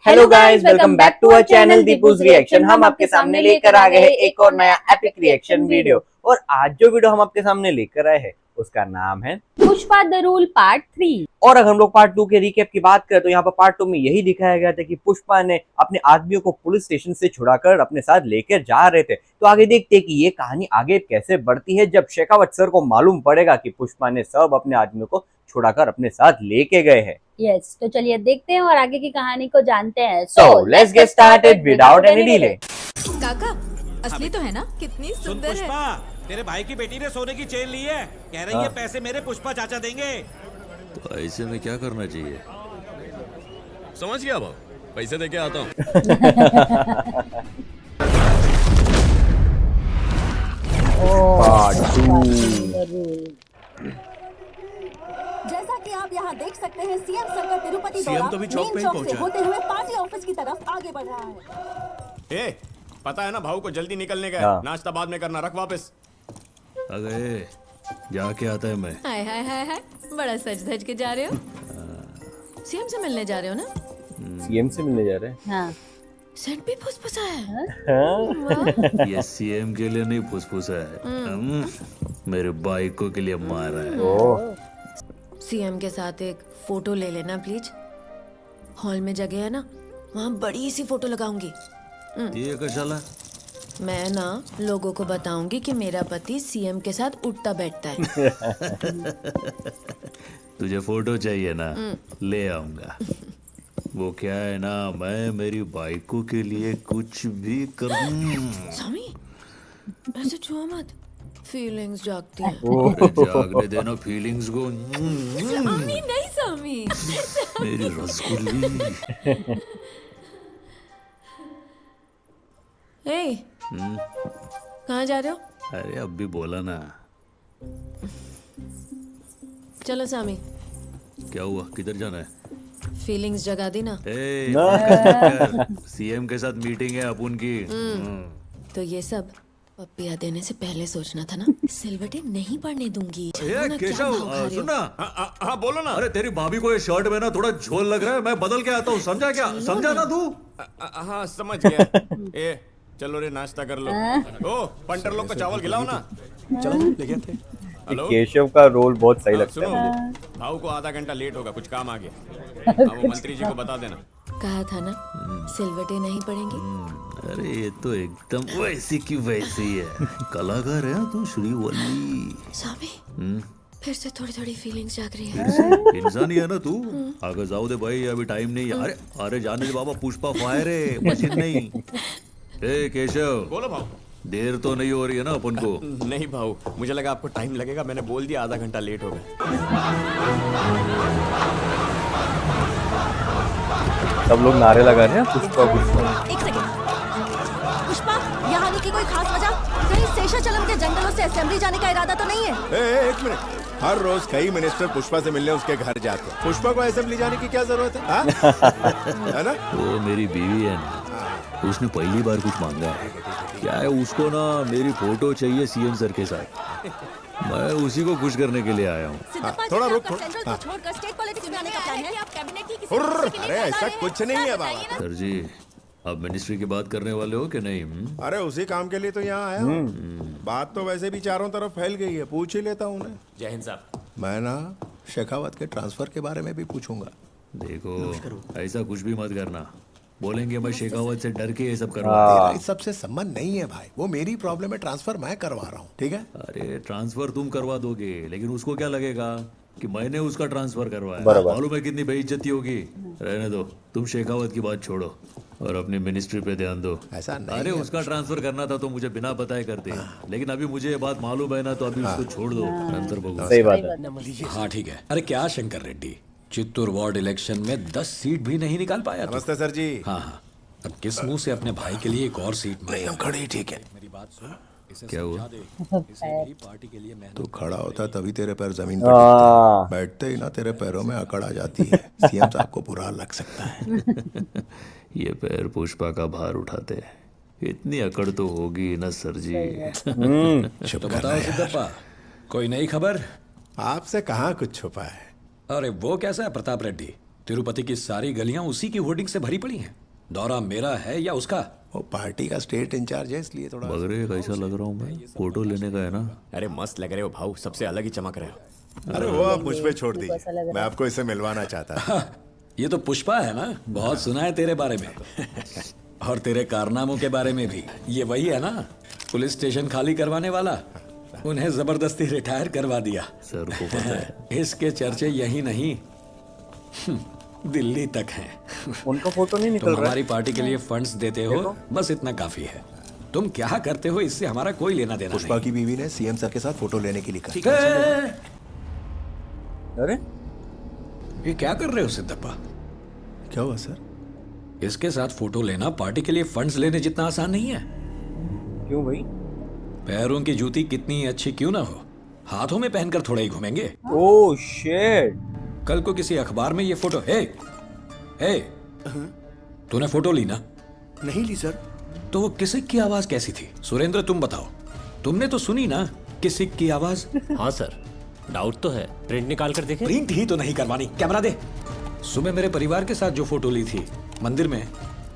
Hello guys, welcome back to our channel Deepu's reaction. हम आपके सामने लेकर आ गए हैं एक और नया एपिक रिएक्शन वीडियो। और आज जो वीडियो हम आपके सामने लेकर आए हैं उसका नाम है पुष्पा द रूल पार्ट 3। और अगर हम लोग पार्ट 2 के रिकैप की बात करें तो यहाँ पर पार्ट 2 में यही दिखाया गया था कि पुष्पा ने अपने आदमियों को पुलिस स्टेशन से छुड़ाकर अपने साथ लेकर जा रहे थे। तो आगे देखते हैं कि ये कहानी आगे कैसे बढ़ती है जब शेखावत सर को मालूम पड़ेगा कि पुष्पा ने सब अपने आदमियों को छुड़ाकर अपने साथ लेके गए हैं। यस, तो चलिए देखते हैं और आगे की कहानी को जानते हैं। So let's get started without any delay. काका असली तो है ना? कितनी सुन सुंदर है। पुष्पा, तेरे भाई की बेटी ने सोने की चेन ली है। कह रही है पैसे मेरे पुष्पा चाचा देंगे। तो ऐसे में क्या करना चाहिए? समझ गया भाव, पैसे देके आता हूँ। जैसा कि आप यहाँ देख सकते हैं, सीएम सर का तिरुपति सीएम दौरा तो भी चौक मेन पे ही चौक से पहुंचा। होते हुए पार्टी ऑफिस की तरफ आगे बढ़ रहा है। ए, पता है ना भाऊ को जल्दी निकलने का हाँ। है। नाश्ता बाद में करना, रख वापस। अरे जाके आता है मैं। हाय हाय हाय हाय, बड़ा सज धज के जा रहे हो। सीएम से मिलने जा रहे हो ना? सीएम से मिलने जा रहे हैं। हाँ, सेंट भी फुसफुसा है। वाह। ये सीएम के लिए नहीं फुसफुसा है, मेरे बाइकों के लिए मारा है। ओह, सीएम के साथ एक फोटो ले लेना प्लीज। हॉल में जगह है ना, वहाँ बड़ी सी फोटो लगाऊंगी। ये कशाला? मैं ना लोगों को बताऊंगी कि मेरा पति सीएम के साथ उठता बैठता है। तुझे फोटो चाहिए ना, ले आऊंगा। वो क्या है ना, मैं मेरी बाइकों के लिए कुछ भी कर। स्वामी ऐसे छुआ मत, फीलिंग्स जागती हैं। अरे जागने देना फीलिंग्स को। स्वामी नहीं स्वामी। मेरी रसगुल्ली। ए, कहाँ जा रहे हो? अरे अब भी बोला ना। चलो सामी, क्या हुआ, किधर जाना है? फीलिंग्स जगा दी ना। ए, सीएम के साथ मीटिंग है अपन की। तो ये सब पप्पिया देने से पहले सोचना था ना। सिलवटे नहीं पड़ने दूंगी। ए, जानो ना क्या केशव, भाव खा रहे हो। सुन ना। हाँ बोलो ना। अरे तेरी भाभी को ये शर्ट में ना थोड़ा झोल लग रहा है, मैं बदल के आता हूँ, समझा क्या? समझा ना तू? हाँ समझ गया। ए, चलो रे नाश्ता कर लो। ओ, पंटर लोग को चावल खिलाओ ना। चलो लेके आते। हेलो, केशव का रोल बहुत सही लगता सुनो, है। भाऊ को आधा घंटा लेट होगा, कुछ काम आ गया। हाँ, वो मंत्री जी को बता देना। कहा था ना सिलवटे नहीं पड़ेंगे। अरे ये तो एकदम वैसी की वैसी है। कलाकार है तू, श्रीवल्ली। स्वामी फिर से थोड़ी थोड़ी फीलिंग्स जाग रही है। इंसान ही है ना तू। आगे जाओ दे भाई, अभी टाइम नहीं है। अरे अरे जाने दे बाबा, पुष्पा फायर है, मशीन नहीं। ए केशव, बोलो भाऊ। देर तो नहीं हो रही है ना अपन को? नहीं भाऊ, मुझे लगा आपको टाइम लगेगा, मैंने बोल दिया आधा घंटा लेट हो गया। सब लोग नारे लगा रहे हैं पुष्पा पुष्पा। एक सेकंड, पुष्पा, यहाँ आने की कोई खास वजह? कहीं शेषाचलम के जंगलों से असेंबली जाने का इरादा तो नहीं है? एक मिनट, हर रोज कई मिनिस्टर पुष्पा से मिलने उसके घर जाते हैं। पुष्पा को असेंबली जाने की क्या जरूरत है? है ना? वो मेरी बीवी है ना, उसने पहली बार कुछ मांगा है। क्या है, उसको ना मेरी फोटो चाहिए सीएम सर के साथ। मैं उसी को खुश करने के लिए आया हूँ। सिद्धप्पा जी, थोड़ा रुक, आपका थोड़ा। सेंट्रल को छोड़कर स्टेट पॉलिटिक्स में आने का प्लान है? अरे ऐसा कुछ नहीं है बाबा। सर जी, आप मिनिस्ट्री की बात करने वाले हो कि नहीं? अरे उसी काम के लिए तो यहाँ आया हूँ। बात तो वैसे भी चारों तरफ फैल गई है, पूछ ही लेता हूँ उन्हें। जय हिंद साहब। मैं ना शेखावत के ट्रांसफर के बारे में भी पूछूंगा। देखो ऐसा कुछ भी मत करना, बोलेंगे मैं शेखावत से डर के ये सब करवा। तेरा इस सबसे संबंध नहीं है भाई, वो मेरी प्रॉब्लम है, ट्रांसफर मैं करवा रहा हूँ, ठीक है? अरे ट्रांसफर तुम करवा दोगे, लेकिन उसको क्या लगेगा कि मैंने उसका ट्रांसफर करवाया? बराबर। मालूम है कितनी बेइज्जती होगी। रहने दो, तुम शेखावत की बात छोड़ो और अपनी मिनिस्ट्री पे ध्यान दो। ऐसा नहीं अरे है। उसका ट्रांसफर करना था तो मुझे बिना बताए करते, लेकिन अभी मुझे ये बात मालूम है ना, तो अभी उसको छोड़ दो, नंतर बगो। सही बात है। हाँ ठीक है। अरे क्या शंकर रेड्डी, चित्तूर वार्ड इलेक्शन में 10 सीट भी नहीं निकाल पाया तू। नमस्ते सर जी। हाँ हाँ, अब किस मुंह से अपने भाई के लिए एक और सीट नहीं, हम खड़े ही ठीक है। मेरी बात सुन, इसे क्या हुआ? समझा दे, इसे मेरी पार्टी के लिए मेहनत तू खड़ा होता तभी तेरे पैर जमीन पर हाँ। टिकते। बैठते ही ना तेरे पैरों में अकड़ आ जाती है। सीएम साहब को बुरा लग सकता है। ये पैर पुष्पा का भार उठाते हैं, इतनी अकड़ तो होगी ना सर जी। तो बताओ सिद्धप्पा, कोई नई खबर? आपसे कहाँ कुछ छुपा है? अरे वो कैसा है प्रताप रेड्डी, तिरुपति की सारी गलियां उसी की होर्डिंग से भरी पड़ी हैं। दौरा मेरा है या उसका? वो पार्टी का स्टेट इंचार्ज है इसलिए थोड़ा। बगरे कैसा लग रहा हूँ मैं? फोटो लेने का है ना? अरे मस्त लग रहे हो भाऊ, सबसे अलग ही चमक रहे हो। अरे वो आप मुझ पे छोड़ ऐसा लग दीजिए, रहा मैं आपको इससे मिलवाना चाहता था। ये तो पुष्पा है ना, बहुत सुना है तेरे बारे में। और तेरे कारनामों के बारे में भी। ये वही है ना, पुलिस स्टेशन खाली करवाने वाला? उन्हें जबरदस्ती रिटायर करवा दिया। सर को पता है। इसके चर्चे यही नहीं दिल्ली तक हैं। उनका फोटो नहीं निकल तुम रहा है। हमारी पार्टी के लिए फंड्स देते हो, बस इतना काफी है। तुम क्या करते हो इससे हमारा कोई लेना देना पुष्पा नहीं। की बीवी ने सीएम सर के साथ फोटो लेने के लिए कहा। ए, अरे ये क्या कर रहे हो सिद्धप्पा? क्या हुआ सर? इसके साथ फोटो लेना पार्टी के लिए फंड्स लेने जितना आसान नहीं है। क्यों भाई? पैरों की जूती कितनी अच्छी क्यों ना हो, हाथों में पहनकर थोड़ा ही घूमेंगे। Oh shit. कल को किसी अखबार में ये फोटो हे तूने फोटो ली ना? नहीं ली सर। तो वो किसिक की आवाज कैसी थी? सुरेंद्र तुम बताओ, तुमने तो सुनी ना किसिक की आवाज? हाँ सर, डाउट तो है, प्रिंट निकाल कर देखें। प्रिंट ही तो नहीं करवानी, कैमरा दे। सुबह मेरे परिवार के साथ जो फोटो ली थी मंदिर में,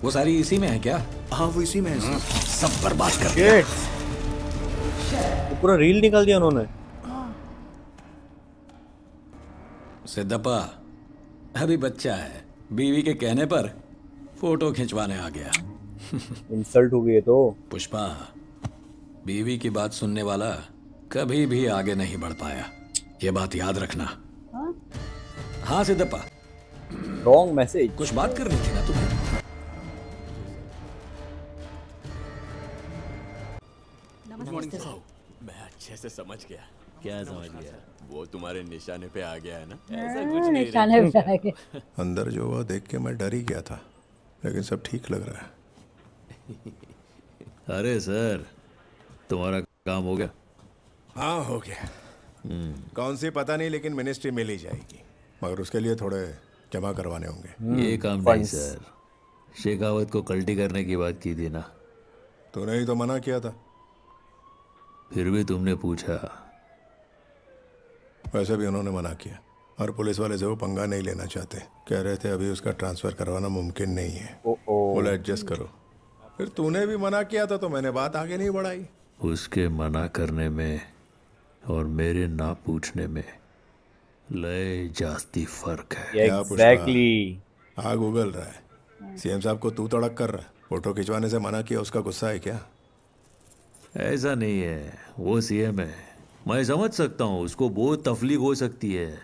वो सारी इसी में है क्या? हाँ वो इसी में है। सब बर्बाद कर दिया। तो पूरा रील निकाल दिया उन्होंने। सिद्धप्पा अभी बच्चा है, बीवी के कहने पर फोटो खिंचवाने आ गया। इंसल्ट हो गई है तो। पुष्पा, बीवी की बात सुनने वाला कभी भी आगे नहीं बढ़ पाया, ये बात याद रखना। हाँ सिद्धप्पा, रॉन्ग मैसेज। कुछ बात करनी थी ना तुम्हें? मैं अच्छे से समझ गया। क्या समझ गया? वो तुम्हारे निशाने पे आ गया है ना। निशाने पे आ गए। अंदर जो हुआ देख के मैं डर ही गया था, लेकिन सब ठीक लग रहा है। अरे सर, तुम्हारा काम हो गया? हाँ हो गया। कौन सी पता नहीं, लेकिन मिनिस्ट्री मिल ही जाएगी, मगर उसके लिए थोड़े जमा करवाने होंगे। ये काम नहीं सर, शेखावत को कल्टी करने की बात की थी ना? तूने ही तो मना किया था। फिर भी तुमने पूछा। वैसे भी उन्होंने मना किया, और पुलिस वाले से वो पंगा नहीं लेना चाहते। कह रहे थे अभी उसका ट्रांसफर करवाना मुमकिन नहीं है, बोला एडजस्ट करो। फिर तूने भी मना किया था तो मैंने बात आगे नहीं बढ़ाई। उसके मना करने में और मेरे ना पूछने में लय जास्ती फर्क है। एग्जैक्टली। आग उगल रहा है, सीएम साहब को तू तड़क कर रहा है। फोटो खिंचवाने से मना किया, उसका गुस्सा है क्या? ऐसा नहीं है, वो सीएम है, मैं समझ सकता हूँ, उसको बहुत तकलीफ हो सकती है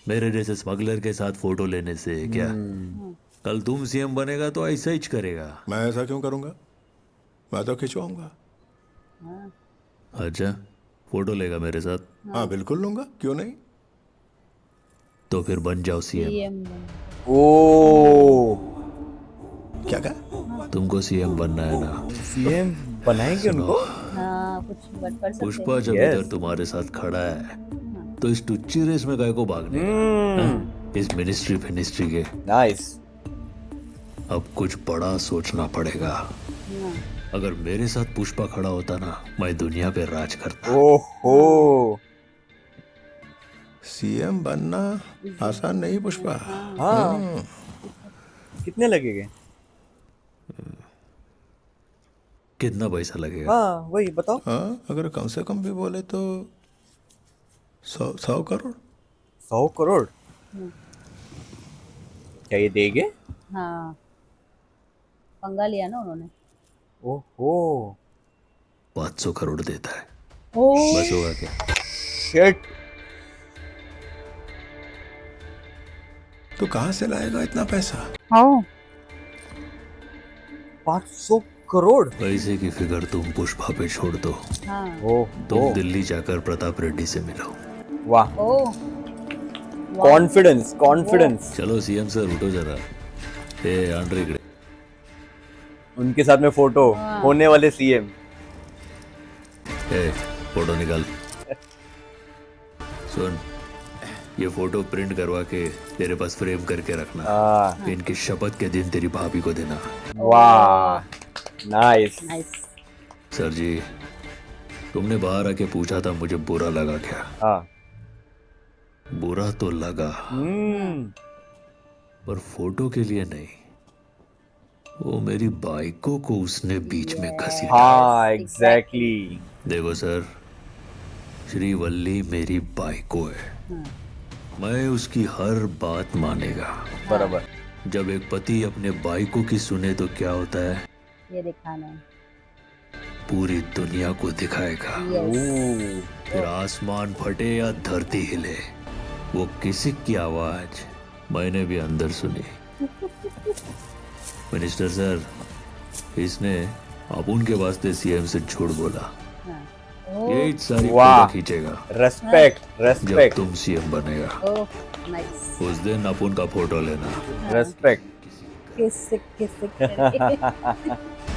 मेरे जैसे स्मगलर के साथ फोटो लेने से। क्या कल तुम सीएम बनेगा तो ऐसा ही करेगा? मैं ऐसा क्यों करूंगा, मैं तो खिंचवाऊंगा। अच्छा, फोटो लेगा मेरे साथ? हाँ बिल्कुल लूंगा, क्यों नहीं। तो फिर बन जाओ सीएम। ओ क्या कहा? तुमको सीएम बनना है ना? सीएम बनाएंगे उनको? हाँ, कुछ बट कर सकते पुष्पा जब इधर तुम्हारे साथ खड़ा है तो इस टुच्ची रेस में गाय को भागने हाँ? इस मिनिस्ट्री फिनिस्ट्री के। नाइस। अब कुछ बड़ा सोचना पड़ेगा। अगर मेरे साथ पुष्पा खड़ा होता ना, मैं दुनिया पे राज करता। ओहो, सीएम बनना आसान नहीं पुष्पा। हाँ। कितने लगेंगे? कितना पैसा लगेगा? हाँ वही बताओ। हाँ अगर कम से कम भी बोले तो 100 करोड़। 100 करोड़? क्या ये देंगे? हाँ, पंगा लिया ना उन्होंने। ओहो 500 करोड़ देता है, ओ बस होगा क्या? शिट। तो कहाँ से लाएगा इतना पैसा? 500 करोड़? पैसे की फिगर तुम पुष्पा पे छोड़ दो। हाँ। तुम दिल्ली जाकर प्रताप रेड्डी से मिलो। वाह, ओ कॉन्फिडेंस कॉन्फिडेंस। चलो सीएम सर उठो जरा। ए आंड्रे, उनके साथ में फोटो होने वाले सीएम। ए फोटो निकाल। सुन, ये फोटो प्रिंट करवा के तेरे पास फ्रेम करके रखना। इनकी शपथ के दिन तेरी भाभी को देना। वाह, नाइस। नाइस। सर जी, तुमने बाहर आके पूछा था मुझे बुरा लगा क्या? हाँ। बुरा तो लगा, पर फोटो के लिए नहीं। वो मेरी बाइकों को उसने बीच में घसीटा। हाँ एग्जैक्टली। देखो सर, श्रीवल्ली मेरी बाइको है, मैं उसकी हर बात मानेगा। बराबर। जब एक पति अपने बाइकों की सुने तो क्या होता है, ये दिखाना है। पूरी दुनिया को दिखाएगा। यस। फिर आसमान फटे या धरती हिले, वो किसी की आवाज मैंने भी अंदर सुनी। मिनिस्टर सर, इसने अपुन के वास्ते सीएम से झूठ बोला। ये सारी वाह। फोटो खींचेगा रेस्पेक्ट जब रेस्पेक्ट तुम सीएम बनेगा। Oh nice. उस दिन अपुन का फोटो लेना। रेस्पेक्ट। किस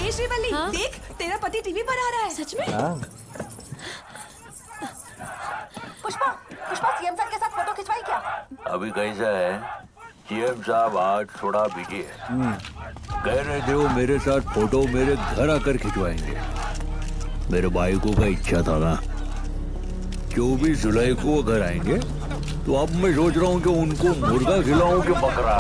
ए श्रीवल्ली, देख तेरा पति टीवी पर आ रहा है। सच में? पुष्पा, पुष्पा सीएम सर के साथ फोटो खिंचवाई क्या? अभी कैसा है, सीएम साहब आज थोड़ा बिजी है। कह रहे थे वो मेरे साथ फोटो मेरे घर आकर खिंचवाएंगे। मेरे भाइयों का इच्छा था ना, 24 जुलाई को वो घर आएंगे, तो अब मैं सोच रहा हूँ कि उनको मुर्गा खिलाऊं कि बकरा।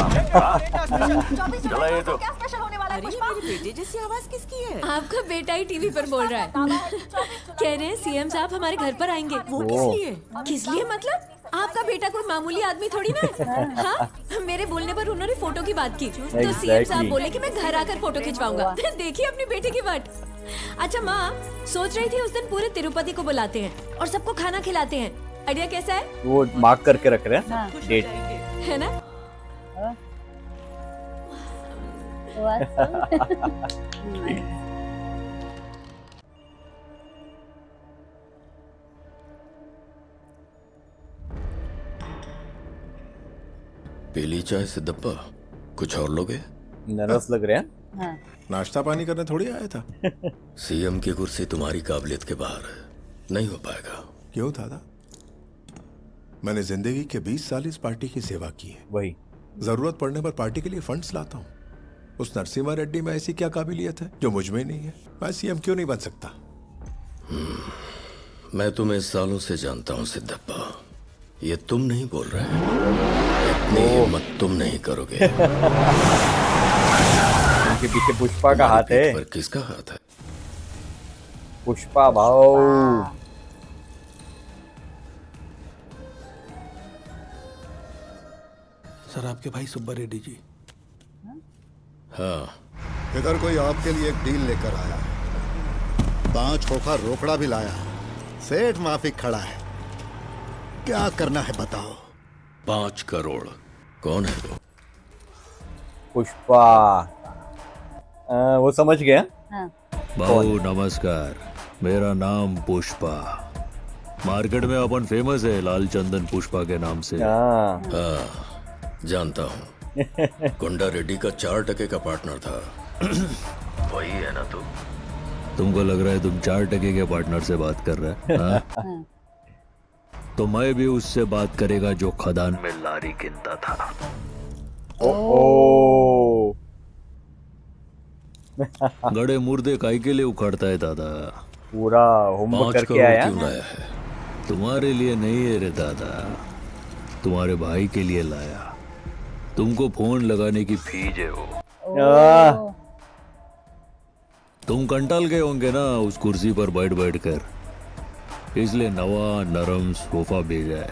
चला ये तो। क्या स्पेशल होने वाला है पुष्पा? बेटे जैसी आवाज किसकी है? आपका बेटा ही टीवी पर बोल रहा है। कह रहे हैं सीएम साहब हमारे घर पर आएंगे। वो किस लिए? किस लिए मतलब? आपका बेटा कोई मामूली आदमी थोड़ी ना है। हाँ? मेरे बोलने पर उन्होंने फोटो की बात की, तो सीएम साहब बोले कि मैं घर आकर फोटो खिंचवाऊंगा। देखिए अपने बेटे की बात। अच्छा माँ, सोच रही थी उस दिन पूरे तिरुपति को बुलाते हैं और सबको खाना खिलाते हैं। आइडिया कैसा है? वो मार्क करके रख रहे हैं डेट। है ना? पीली चाय से डब्बा, कुछ और लोगे? नर्वस लग रहे हैं। हाँ। नाश्ता पानी करने थोड़ी आया था। सीएम की कुर्सी तुम्हारी काबिलियत के बाहर है, नहीं हो पाएगा। क्यों दादा? मैंने जिंदगी के 20 साल इस पार्टी की सेवा की है। वही। जरूरत पड़ने पर पार्टी के लिए फंड्स लाता हूँ। उस नरसिम्हा रेड्डी में ऐसी क्या काबिलियत है जो मुझ में नहीं है? मैं सीएम क्यों नहीं बन सकता? मैं तुम्हें सालों से जानता हूँ सिद्धप्पा, ये तुम नहीं बोल रहे, इतनी हिम्मत तुम नहीं करोगे। उनके पीछे पुष्पा का हाथ है। पर किसका हाथ है? पुष्पा भाऊ। सर आपके भाई सुब्बा रेड्डी जी। हाँ, इधर कोई आपके लिए एक डील लेकर आया है। 5 खोखा रोकड़ा भी लाया है। सेठ माफिक खड़ा है। क्या करना है बताओ? 5 करोड़। कौन है वो? पुष्पा। वो समझ गया। हाँ। बाबू नमस्कार, मेरा नाम पुष्पा। मार्केट में अपन फेमस है लाल चंदन पुष्पा के नाम से। हाँ, जानता हूँ। गुंडा रेड्डी का 4 टके का पार्टनर था। वही है ना तू? तुमको लग रहा है तुम 4 टके के पार्टनर से बात कर रहे हैं? हाँ? तो मैं भी उससे बात करेगा जो खदान में लारी गिनता था। ओ। गड़े मुर्दे काई के लिए उखाड़ता है दादा? पूरा होमवर्क करके आया। क्यों लाया है? तुम्हारे लिए नहीं है रे दादा, तुम्हारे भाई के लिए लाया। तुमको फोन लगाने की फीस है वो। तुम कंटाल गए होंगे ना उस कुर्सी पर बैठ बैठ कर, इसलिए नवा नरम सोफा भेजा है,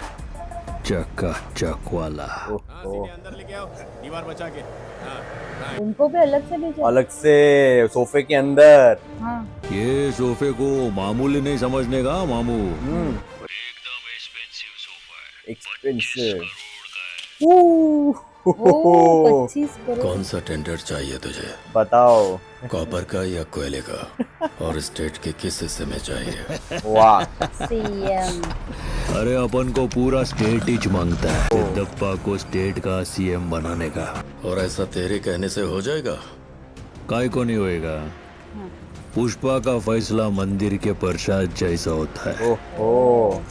चकाचक वाला। अंदर लेके आओ, दीवार बचा के। उनको भी अलग से भेजा। अलग से सोफे के अंदर। हाँ। ये सोफे को मामूली नहीं समझने का मामू। एकदम एक्सपेंसिव सोफा है। एक्सपेंसिव। 25 करोड़। कौन सा टेंडर चाहिए तुझे? बताओ। कॉपर का या कोयले का? और स्टेट के किस हिस्से में चाहिए? वाह। सीएम। अरे अपन को पूरा स्टेट ही मांगता है, सिद्धप्पा को स्टेट का सीएम बनाने का। और ऐसा तेरे कहने से हो जाएगा? काय को नहीं होएगा। पुष्पा का फैसला मंदिर के प्रसाद जैसा होता है।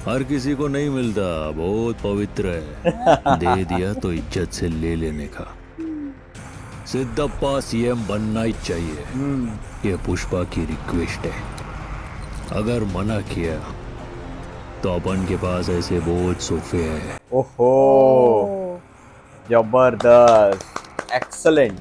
हर किसी को नहीं मिलता, बहुत पवित्र है। दे दिया तो इज्जत से ले लेने का। सिद्धप्पा सीएम बनना ही चाहिए, ये पुष्पा की रिक्वेस्ट है। अगर मना किया तो अपन के पास ऐसे बहुत सोफे हैं। ओहो, जबरदस्त। एक्सलेंट।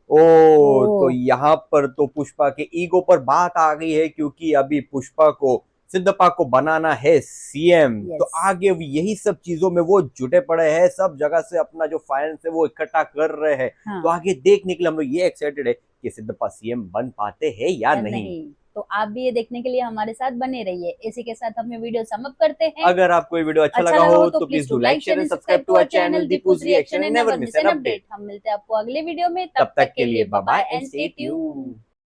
ओ तो यहाँ पर तो पुष्पा के ईगो पर बात आ गई है, क्योंकि अभी पुष्पा को सिद्धप्पा को बनाना है सीएम। तो आगे यही सब चीजों में वो जुटे पड़े हैं, सब जगह से अपना जो फाइनेंस है वो इकट्ठा कर रहे हैं। तो आगे देखने के लिए हम लोग ये एक्साइटेड है कि सिद्धप्पा सीएम बन पाते हैं या नहीं। तो आप भी ये देखने के लिए हमारे साथ बने रहिए। इसी के साथ हम ये वीडियो समाप्त करते हैं। अगर आपको ये वीडियो अच्छा लगा हो तो please do like share and subscribe to our channel Deepu's reaction and never miss an update. हम मिलते हैं आपको अगले वीडियो में, तब तक के लिए bye bye and stay tuned.